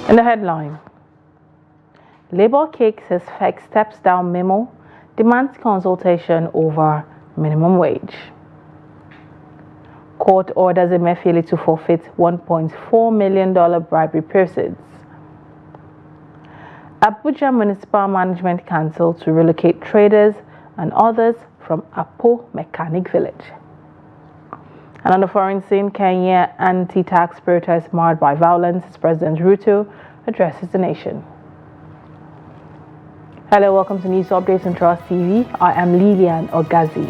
In the headline, Labour kicks his FEC Steps Down memo, demands consultation over minimum wage. Court orders Emefiele to forfeit $1.4 million bribery proceeds. Abuja Municipal Management Council to relocate traders and others from Apo Mechanic Village. And on the foreign scene, Kenya anti-tax protests marred by violence as President Ruto addresses the nation. Hello, welcome to News Updates on Trust TV. I am Lilian Ogazi.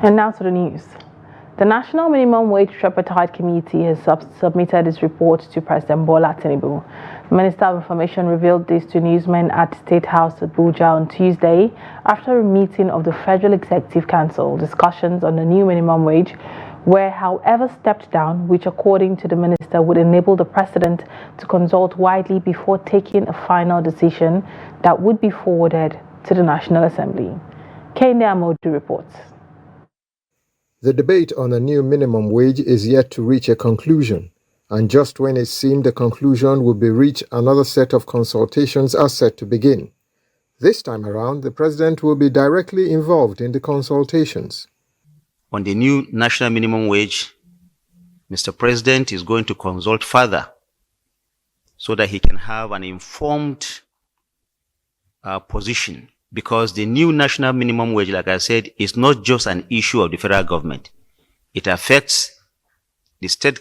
And now to the news. The National Minimum Wage Tripartite Committee has submitted its report to President Bola Tinubu. The Minister of Information revealed this to newsmen at State House Abuja on Tuesday after a meeting of the Federal Executive Council. Discussions on the new minimum wage were, however, stepped down, which according to the minister would enable the President to consult widely before taking a final decision that would be forwarded to the National Assembly. Kende Amodu reports. The debate on a new minimum wage is yet to reach a conclusion, and just when it seemed the conclusion would be reached, another set of consultations are set to begin. This time around, the President will be directly involved in the consultations. On the new national minimum wage, Mr. President is going to consult further so that he can have an informed position. Because the new national minimum wage, like I said, is not just an issue of the federal government. It affects the state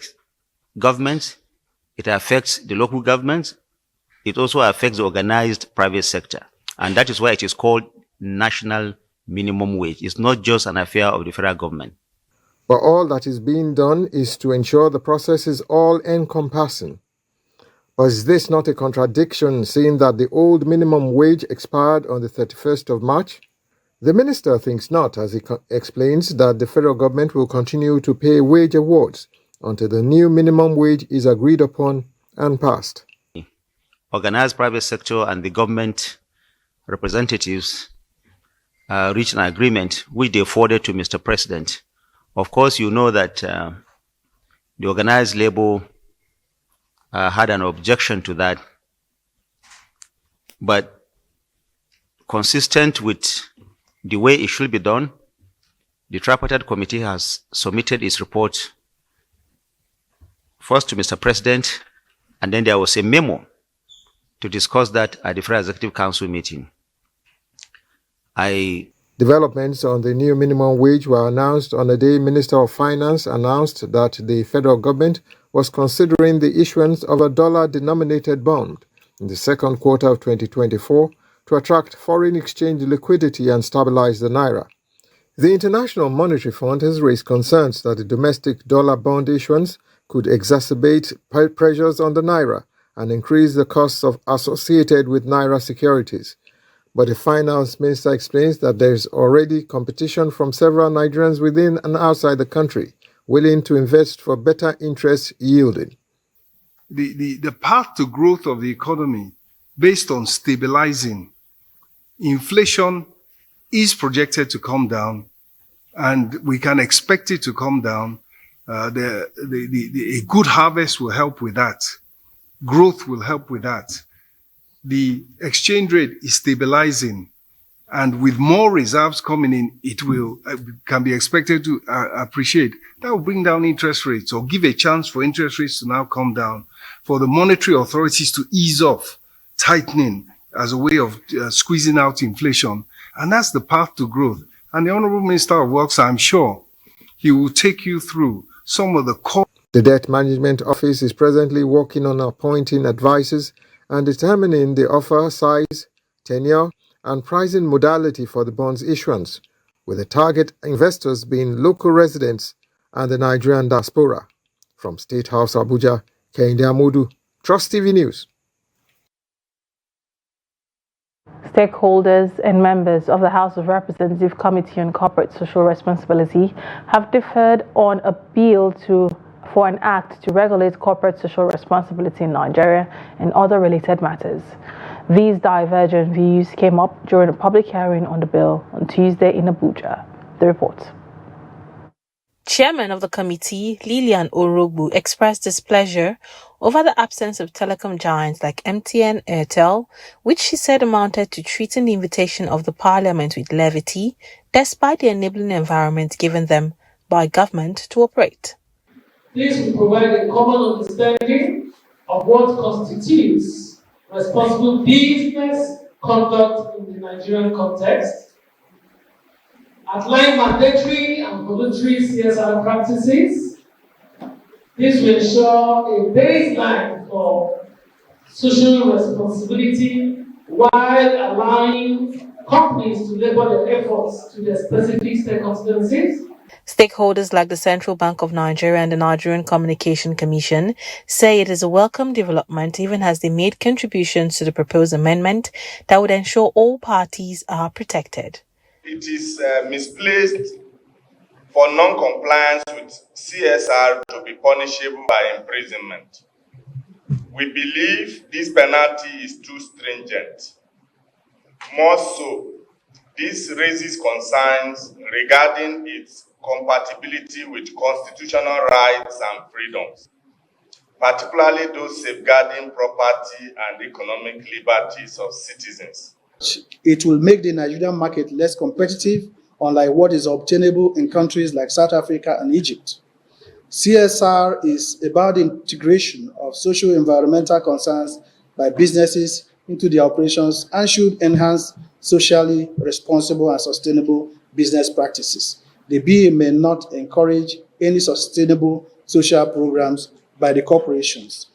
governments, it affects the local governments, it also affects the organized private sector. And that is why it is called national minimum wage. It's not just an affair of the federal government. But all that is being done is to ensure the process is all-encompassing. But is this not a contradiction, seeing that the old minimum wage expired on the 31st of March? The minister thinks not, as he explains that the federal government will continue to pay wage awards until the new minimum wage is agreed upon and passed. Organized private sector and the government representatives reached an agreement which they forwarded to Mr. President. Of course, you know that the organized labor had an objection to that, but consistent with the way it should be done, the tripartite committee has submitted its report first to Mr. President, and then there was a memo to discuss that at the Federal Executive Council meeting. Developments on the new minimum wage were announced on the day Minister of Finance announced that the federal government was considering the issuance of a dollar-denominated bond in the second quarter of 2024 to attract foreign exchange liquidity and stabilize the naira. The International Monetary Fund has raised concerns that the domestic dollar bond issuance could exacerbate pressures on the naira and increase the costs associated with naira securities. But the finance minister explains that there is already competition from several Nigerians within and outside the country willing to invest for better interest yielding. The path to growth of the economy based on stabilizing inflation is projected to come down, and we can expect it to come down. A good harvest will help with that. Growth will help with that. The exchange rate is stabilizing, and with more reserves coming in, it will can be expected to appreciate. That will bring down interest rates or give a chance for interest rates to now come down, for the monetary authorities to ease off tightening as a way of squeezing out inflation. And that's the path to growth. And the Honorable Minister of Works, I'm sure he will take you through some of the core. The Debt Management Office is presently working on appointing advisors and determining the offer size, tenure, and pricing modality for the bonds issuance, with the target investors being local residents and the Nigerian diaspora. From State House Abuja, Kende Amodu, Trust TV News. Stakeholders and members of the House of Representatives Committee on Corporate Social Responsibility have differed on a bill for an act to regulate corporate social responsibility in Nigeria and other related matters. These divergent views came up during a public hearing on the bill on Tuesday in Abuja. The report. Chairman of the committee, Lilian Orogbu, expressed displeasure over the absence of telecom giants like MTN, Airtel, which she said amounted to treating the invitation of the parliament with levity, despite the enabling environment given them by government to operate. This will provide a common understanding of what constitutes responsible business conduct in the Nigerian context, outline mandatory and voluntary CSR practices. This will ensure a baseline for social responsibility while allowing companies to label their efforts to their specific circumstances. Stakeholders like the Central Bank of Nigeria and the Nigerian Communication Commission say it is a welcome development, even as they made contributions to the proposed amendment that would ensure all parties are protected. It is misplaced for non-compliance with CSR to be punishable by imprisonment. We believe this penalty is too stringent. More so, this raises concerns regarding its compatibility with constitutional rights and freedoms, particularly those safeguarding property and economic liberties of citizens. It will make the Nigerian market less competitive, unlike what is obtainable in countries like South Africa and Egypt. CSR is about the integration of socio-environmental concerns by businesses into their operations and should enhance socially responsible and sustainable business practices. The bill may not encourage any sustainable social programs by the corporations.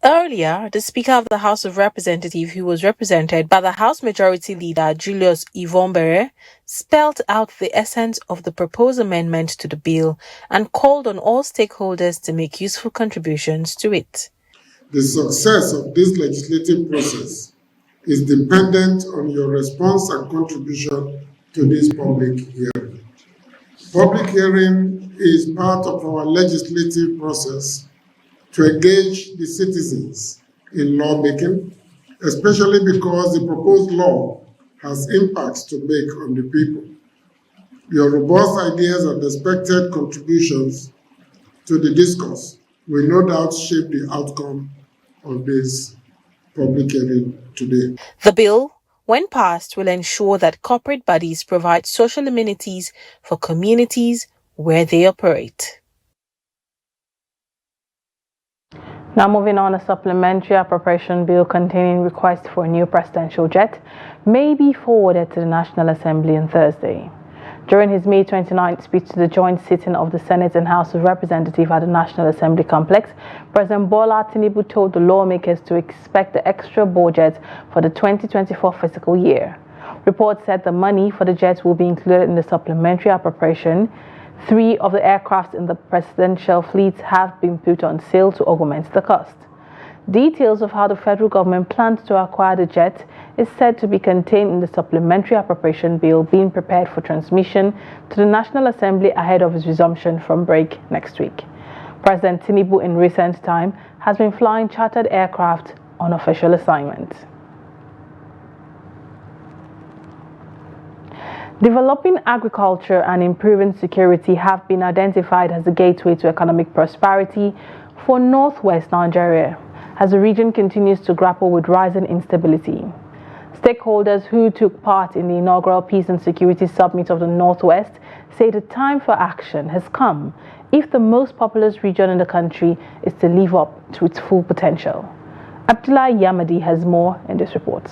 Earlier, the Speaker of the House of Representatives, who was represented by the House Majority Leader Julius Ivombere, spelled out the essence of the proposed amendment to the bill and called on all stakeholders to make useful contributions to it. The success of this legislative process is dependent on your response and contribution to this public hearing. Public hearing is part of our legislative process to engage the citizens in lawmaking, especially because the proposed law has impacts to make on the people. Your robust ideas and expected contributions to the discourse will no doubt shape the outcome of this public hearing today. The bill, when passed, will ensure that corporate bodies provide social amenities for communities where they operate. Now moving on, a supplementary appropriation bill containing requests for a new presidential jet may be forwarded to the National Assembly on Thursday. During his May 29th speech to the joint sitting of the Senate and House of Representatives at the National Assembly complex, President Bola Tinubu told the lawmakers to expect the extra budget for the 2024 fiscal year. Reports said the money for the jets will be included in the supplementary appropriation. 3 of the aircraft in the presidential fleet have been put on sale to augment the cost. Details of how the federal government plans to acquire the jet is said to be contained in the supplementary appropriation bill being prepared for transmission to the National Assembly ahead of its resumption from break next week. President Tinubu in recent time has been flying chartered aircraft on official assignment. Developing agriculture and improving security have been identified as the gateway to economic prosperity for northwest Nigeria, as the region continues to grapple with rising instability. Stakeholders who took part in the inaugural Peace and Security Summit of the Northwest say the time for action has come if the most populous region in the country is to live up to its full potential. Abdullah Yamadi has more in this report.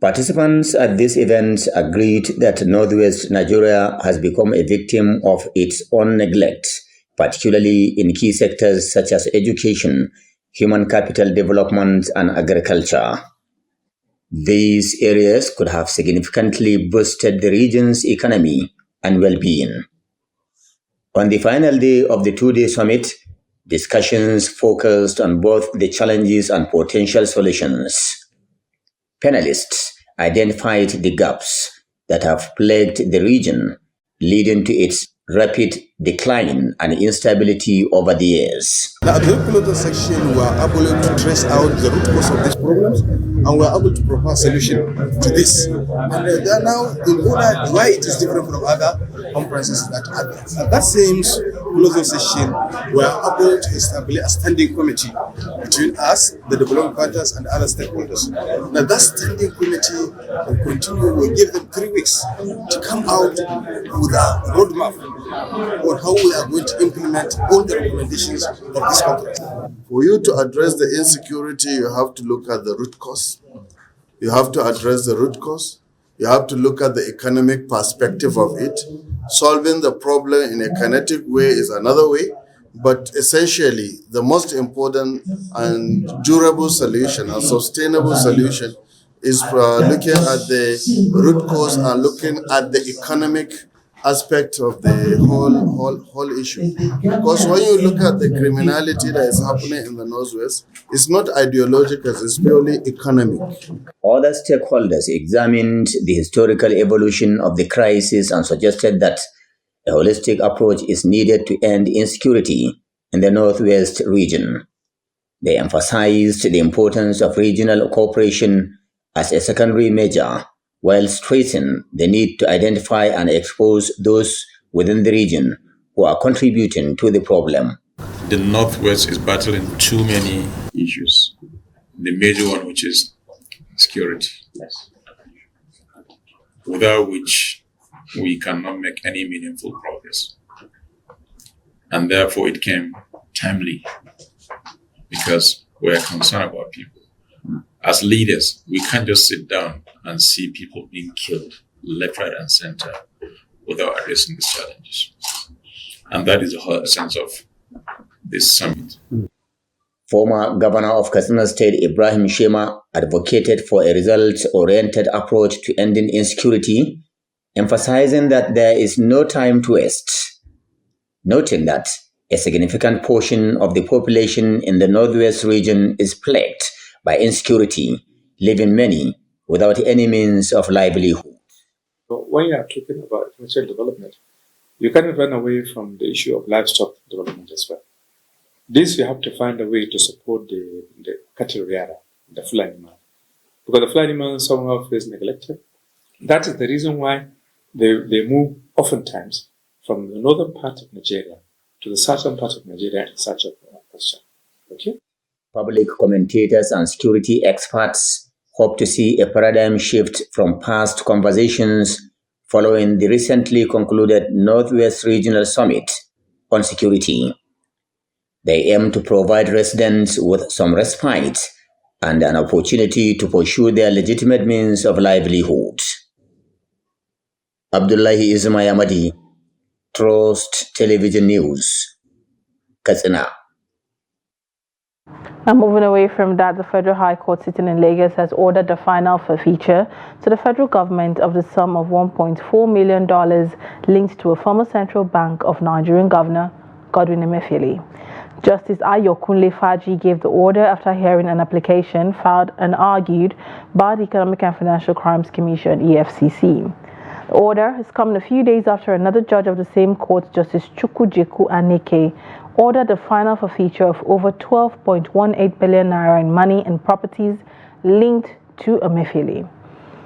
Participants at this event agreed that Northwest Nigeria has become a victim of its own neglect, particularly in key sectors such as education, human capital development, and agriculture. These areas could have significantly boosted the region's economy and well-being. On the final day of the two-day summit, discussions focused on both the challenges and potential solutions. Panelists identified the gaps that have plagued the region, leading to its rapid decline and instability over the years. Now, at the regulator section, we are able to trace out the root cause of these problems, and we are able to propose a solution to this. And now, in order why it is different from other conferences that at that same closing session, we are able to establish a standing committee between us, the development partners, and other stakeholders. Now, that standing committee will continue. We'll give them 3 weeks to come out with a roadmap on how we are going to implement all the recommendations of this conference. For you to address the insecurity, you have to look at the root cause. You have to address the root cause. You have to look at the economic perspective of it. Solving the problem in a kinetic way is another way, but essentially the most important and durable solution, a sustainable solution, is looking at the root cause and looking at the economic aspect of the whole issue. Because when you look at the criminality that is happening in the Northwest, it's not ideological, it's purely economic. Other stakeholders examined the historical evolution of the crisis and suggested that a holistic approach is needed to end insecurity in the Northwest region. They emphasized the importance of regional cooperation as a secondary measure, while stressing the need to identify and expose those within the region who are contributing to the problem. The Northwest is battling too many issues. The major one, which is security, without which we cannot make any meaningful progress. And therefore it came timely because we're concerned about people. As leaders, we can't just sit down and see people being killed left, right, and center without addressing these challenges. And that is the whole essence of this summit. Former Governor of Katsina State, Ibrahim Shema, advocated for a results-oriented approach to ending insecurity, emphasizing that there is no time to waste, noting that a significant portion of the population in the Northwest region is plagued by insecurity, leaving many without any means of livelihood. So when you are talking about international development, you cannot run away from the issue of livestock development as well. This you have to find a way to support the cattle rearer, the Fulani man. Because the Fulani man somehow feels neglected. That is the reason why they move oftentimes from the northern part of Nigeria to the southern part of Nigeria in search of pasture. Okay? Public commentators and security experts hope to see a paradigm shift from past conversations following the recently concluded Northwest Regional Summit on security. They aim to provide residents with some respite and an opportunity to pursue their legitimate means of livelihood. Abdullahi Ismail, Trust Television News, Katsina. And moving away from that, the Federal High Court sitting in Lagos has ordered the final forfeiture to the federal government of the sum of $1.4 million linked to a former Central Bank of Nigerian Governor Godwin Emefiele. Justice Ayokunle Faji gave the order after hearing an application filed and argued by the Economic and Financial Crimes Commission, EFCC. The order has come a few days after another judge of the same court, Justice Chukwujeku Aneke, ordered the final forfeiture of over 12.18 billion naira in money and properties linked to Emefiele.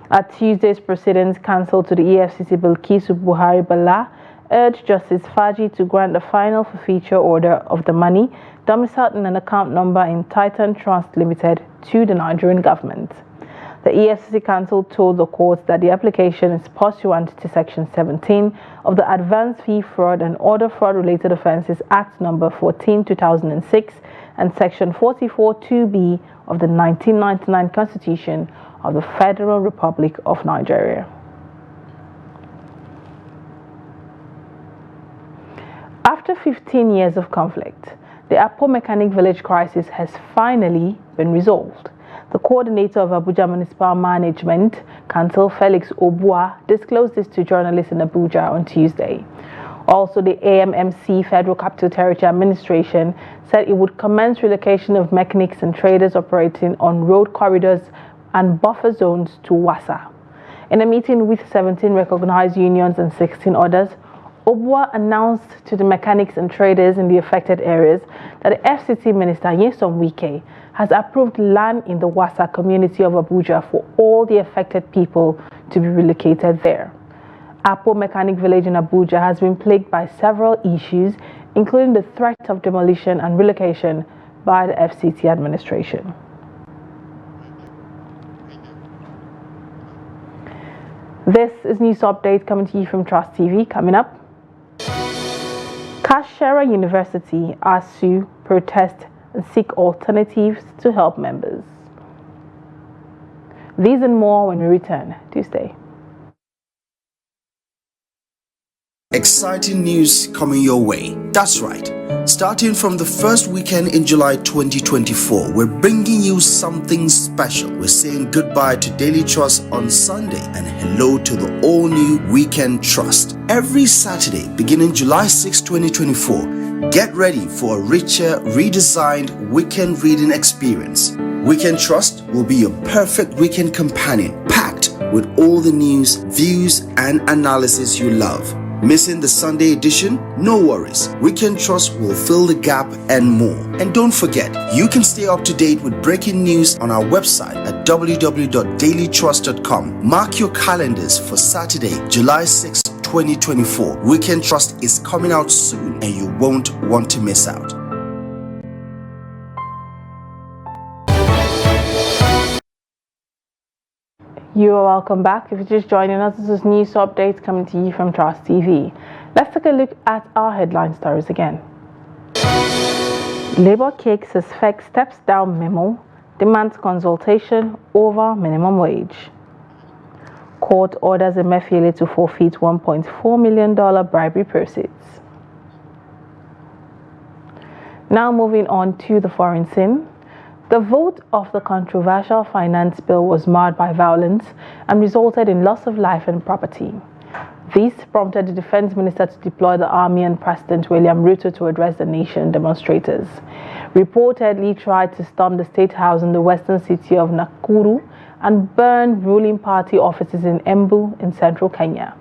At Tuesday's proceedings cancelled to the EFCC, Bilkisu Buhari Bala urged Justice Faji to grant the final forfeiture order of the money domiciled in an account number in Titan Trust Limited to the Nigerian government. The EFCC Council told the court that the application is pursuant to Section 17 of the Advanced Fee Fraud and Other Fraud-Related Offences Act No. 14/2006 and Section 44(2)(b) of the 1999 Constitution of the Federal Republic of Nigeria. After 15 years of conflict, the Apo Mechanic Village crisis has finally been resolved. The coordinator of Abuja Municipal Management Council, Felix Obua, disclosed this to journalists in Abuja on Tuesday. Also, the AMMC Federal Capital Territory Administration said it would commence relocation of mechanics and traders operating on road corridors and buffer zones to Wassa. In a meeting with 17 recognized unions and 16 others, Obua announced to the mechanics and traders in the affected areas that the FCT Minister Nyesom Wike has approved land in the Wasa community of Abuja for all the affected people to be relocated there. Apo Mechanic Village in Abuja has been plagued by several issues, including the threat of demolition and relocation by the FCT administration. This is News Update coming to you from Trust TV. Coming up, Kashera University ASU protest and seek alternatives to help members. These and more when we return Tuesday. Exciting news coming your way. That's right. Starting from the first weekend in July 2024, we're bringing you something special. We're saying goodbye to Daily Trust on Sunday and hello to the all-new Weekend Trust. Every Saturday, beginning July 6, 2024, get ready for a richer, redesigned weekend reading experience. Weekend Trust will be your perfect weekend companion, packed with all the news, views, and analysis you love. Missing the Sunday edition? No worries. Weekend Trust will fill the gap and more. And don't forget, you can stay up to date with breaking news on our website at www.dailytrust.com. Mark your calendars for Saturday, July 6, 2024. Weekend Trust is coming out soon and you won't want to miss out. You are welcome back. If you're just joining us, this is News Updates coming to you from Trust TV. Let's take a look at our headline stories again. Labour kicks its FEC Steps Down memo, demands consultation over minimum wage. Court orders Emefiele to forfeit $1.4 million bribery proceeds. Now moving on to the foreign scene. The vote of the controversial finance bill was marred by violence and resulted in loss of life and property. This prompted the defense minister to deploy the army and President William Ruto to address the nation demonstrators. Reportedly tried to storm the State House in the western city of Nakuru and burn ruling party offices in Embu in central Kenya.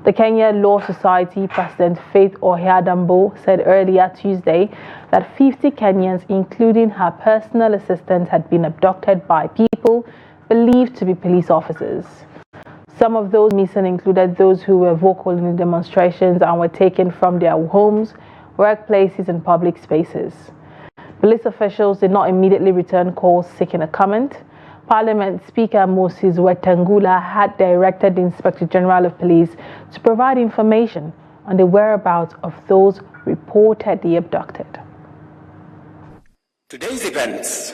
The Kenya Law Society President Faith Ohiadambo said earlier Tuesday that 50 Kenyans, including her personal assistant, had been abducted by people believed to be police officers. Some of those missing included those who were vocal in the demonstrations and were taken from their homes, workplaces, and public spaces. Police officials did not immediately return calls seeking a comment. Parliament Speaker Moses Wetangula had directed the Inspector General of Police to provide information on the whereabouts of those reportedly abducted. Today's events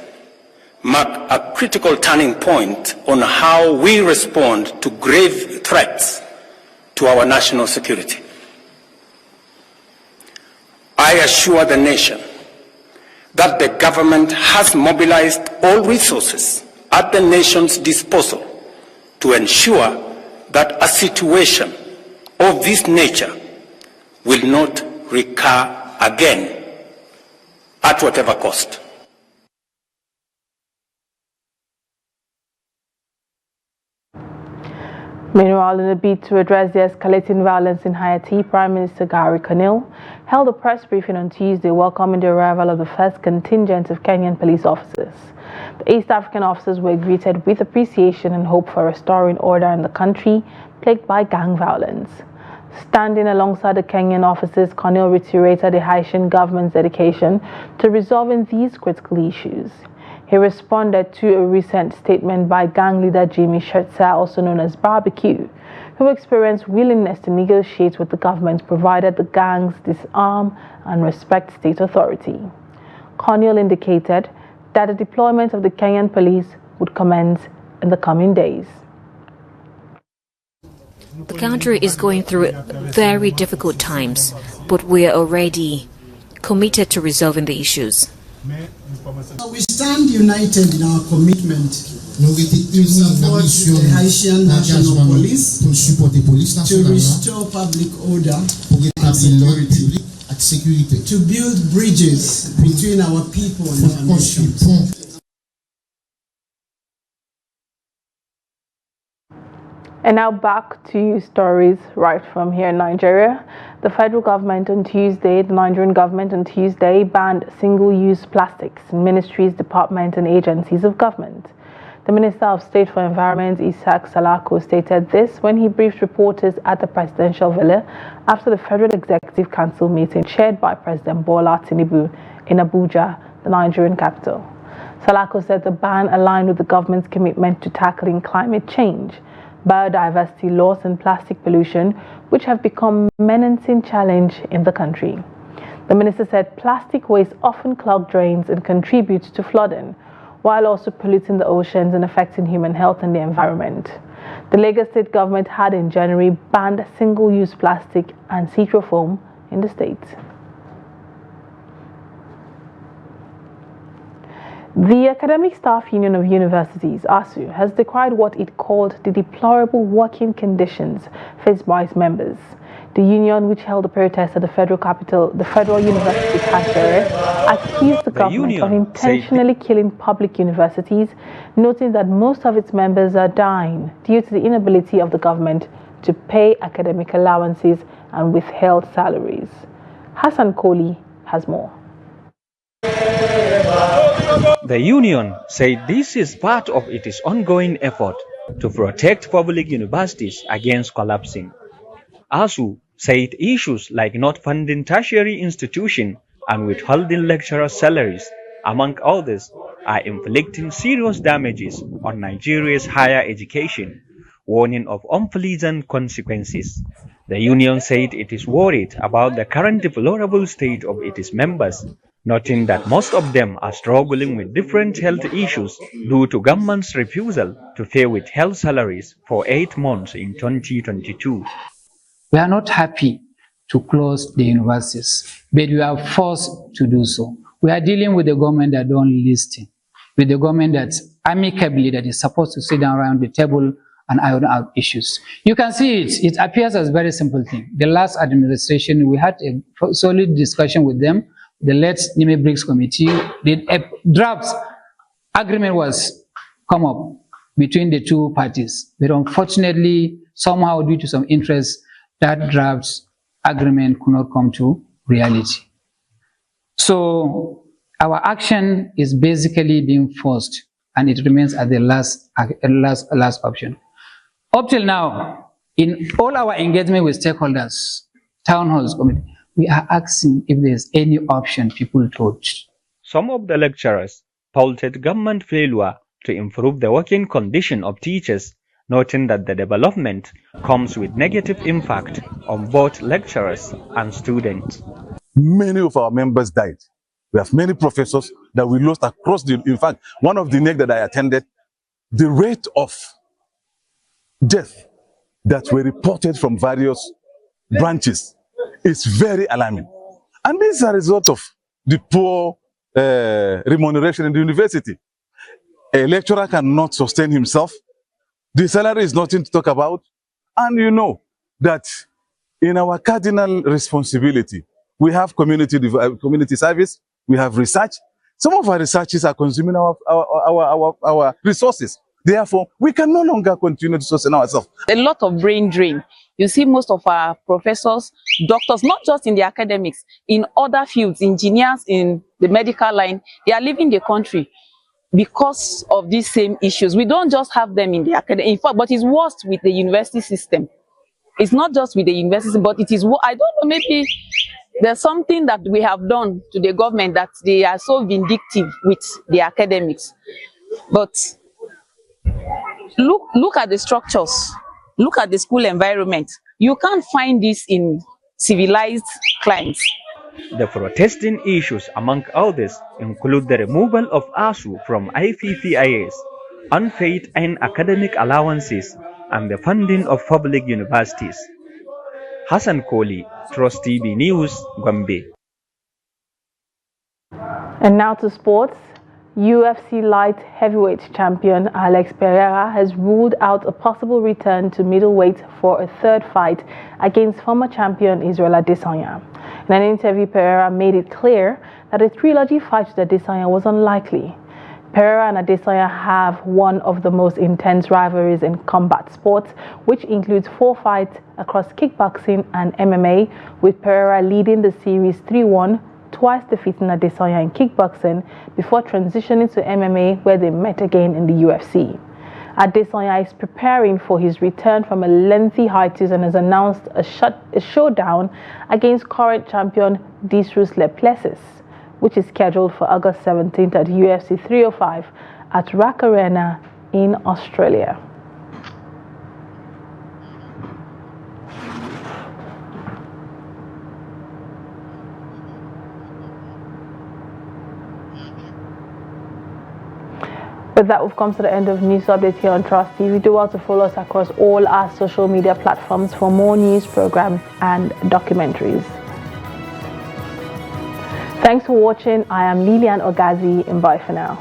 mark a critical turning point on how we respond to grave threats to our national security. I assure the nation that the government has mobilized all resources at the nation's disposal to ensure that a situation of this nature will not recur again at whatever cost. Meanwhile, in a bid to address the escalating violence in Haiti, Prime Minister Gary Conille held a press briefing on Tuesday welcoming the arrival of the first contingent of Kenyan police officers. The East African officers were greeted with appreciation and hope for restoring order in the country plagued by gang violence. Standing alongside the Kenyan officers, Conille reiterated the Haitian government's dedication to resolving these critical issues. He responded to a recent statement by gang leader Jimmy Shetsa, also known as Barbecue, who expressed willingness to negotiate with the government provided the gangs disarm and respect state authority. Conille indicated that the deployment of the Kenyan police would commence in the coming days. The country is going through very difficult times, but we are already committed to resolving the issues. We stand united in our commitment to support the Haitian National Police, to restore public order and security, to build bridges between our people and our nations. And now back to stories right from here in Nigeria. The federal government on Tuesday, the Nigerian government on Tuesday banned single-use plastics in ministries, departments and agencies of government. The Minister of State for Environment, Isaac Salako, stated this when he briefed reporters at the Presidential Villa after the Federal Executive Council meeting chaired by President Bola Tinubu in Abuja, the Nigerian capital. Salako said the ban aligned with the government's commitment to tackling climate change, biodiversity loss and plastic pollution, which have become a menacing challenge in the country. The minister said plastic waste often clog drains and contributes to flooding, while also polluting the oceans and affecting human health and the environment. The Lagos state government had in January banned single-use plastic and styrofoam in the state. The Academic Staff Union of Universities, ASU, has decried what it called the deplorable working conditions faced by its members. The union, which held a protest at the federal capital, the Federal University Kashere, accused the government of intentionally killing public universities, noting that most of its members are dying due to the inability of the government to pay academic allowances and withheld salaries. Hassan Koli has more. The union said this is part of its ongoing effort to protect public universities against collapsing. ASU said issues like not funding tertiary institutions and withholding lecturer salaries, among others, are inflicting serious damages on Nigeria's higher education, warning of unpleasant consequences. The union said it is worried about the current deplorable state of its members, noting that most of them are struggling with different health issues due to government's refusal to pay withheld salaries for 8 months in 2022. We are not happy to close the universities, but we are forced to do so. We are dealing with a government that don't listen, with a government that's amicably, that is supposed to sit down around the table and iron out issues. You can see it. It appears as a very simple thing. The last administration, we had a solid discussion with them. The late Nime Briggs Committee, the draft agreement was come up between the two parties. But unfortunately, somehow due to some interest, that draft agreement could not come to reality. So our action is basically being forced, and it remains at the last option. Up till now, in all our engagement with stakeholders, town halls, committee, we are asking if there's any option people touch. Some of the lecturers faulted government failure to improve the working condition of teachers, noting that the development comes with negative impact on both lecturers and students. Many of our members died. We have many professors that we lost across in fact, one of the NEC that I attended, the rate of death that were reported from various branches is very alarming. And this is a result of the poor remuneration in the university. A lecturer cannot sustain himself. The salary is nothing to talk about. And you know that in our cardinal responsibility, we have community service, we have research. Some of our researches are consuming our resources. Therefore, we can no longer continue to sustain ourselves. A lot of brain drain. You see most of our professors, doctors, not just in the academics, in other fields, engineers in the medical line, they are leaving the country because of these same issues. We don't just have them in the academic, in fact, but it's worse with the university system. It's not just with the university, but it is, I don't know, maybe there's something that we have done to the government that they are so vindictive with the academics. But look at the structures, look at the school environment. You can't find this in civilized climes. The protesting issues, among others, include the removal of ASU from IPPIS, unpaid and academic allowances, and the funding of public universities. Hassan Koli, Trust TV News, Gombe. And now to sports. UFC light heavyweight champion Alex Pereira has ruled out a possible return to middleweight for a third fight against former champion Israel Adesanya. In an interview, Pereira made it clear that a trilogy fight with Adesanya was unlikely. Pereira and Adesanya have one of the most intense rivalries in combat sports, which includes 4 fights across kickboxing and MMA, with Pereira leading the series 3-1, twice defeating Adesanya in kickboxing before transitioning to MMA, where they met again in the UFC. Adesanya is preparing for his return from a lengthy hiatus and has announced a showdown against current champion Disrus Leplessis, which is scheduled for August 17th at UFC 305 at RAC Arena in Australia. With that, we've come to the end of News Update here on Trust TV. Do well to follow us across all our social media platforms for more news, programs, and documentaries. Thanks for watching. I am Lilian Ogazi, and bye for now.